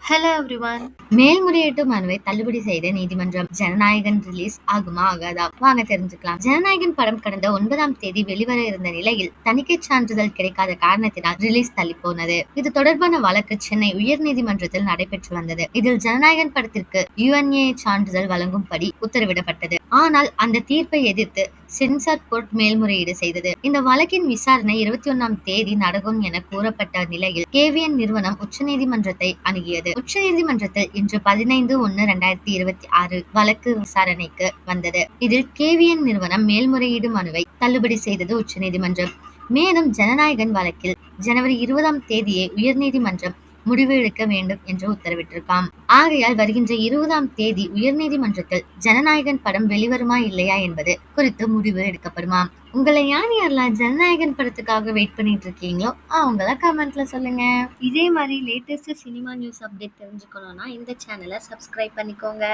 Hello everyone. மேல்முறையீட்டு மனுவை தள்ளுபடி செய்த நீதிமன்றம். ஜனநாயகன் ரிலீஸ் ஆகுமா ஆகாதா? வாங்க தெரிஞ்சுக்கலாம். ஜனநாயகன் படம் கடந்த 9ஆம் தேதி வெளிவர இருந்த நிலையில் தணிக்கை சான்றிதழ் கிடைக்காத காரணத்தினால் ரிலீஸ் தள்ளி போனது. இது தொடர்பான வழக்கு சென்னை உயர்நீதிமன்றத்தில் நடைபெற்று வந்தது. இதில் ஜனநாயகன் படத்திற்கு UNA சான்றிதழ் வழங்கும்படி உத்தரவிடப்பட்டது. ஆனால் அந்த தீர்ப்பை எதிர்த்து சென்சார் போர்ட் மேல்முறையீடு செய்தது. இந்த வழக்கின் விசாரணை 21ஆம் தேதி நடக்கும் என கூறப்பட்ட நிலையில் KVN நிறுவனம் உச்சநீதிமன்றத்தை அணுகியது. உச்சநீதிமன்றத்தில் இன்று 15/1/2026 வழக்கு விசாரணைக்கு வந்தது. இதில் KVN நிறுவனம் மேல்முறையீடு மனுவை தள்ளுபடி செய்தது உச்சநீதிமன்றம். மேலும் ஜனநாயகன் வழக்கில் ஜனவரி 20ஆம் தேதியே உயர்நீதிமன்றம் முடிவு எடுக்க வேண்டும் என்று உத்தரவிட்டிருக்காம். ஆகையால் வருகின்ற 20ஆம் தேதி உயர்நீதிமன்றத்தில் ஜனநாயகன் படம் வெளிவருமா இல்லையா என்பது குறித்து முடிவு எடுக்கப்படுமாம். உங்களை யாரெல்லாம் ஜனநாயகன் படத்துக்காக வெயிட் பண்ணிட்டு இருக்கீங்களோ அவங்கள கமெண்ட்ல சொல்லுங்க. இதே மாதிரி லேட்டஸ்ட் சினிமா நியூஸ் அப்டேட் தெரிஞ்சுக்கணும்னா இந்த சேனலை சப்ஸ்கிரைப் பண்ணிக்கோங்க.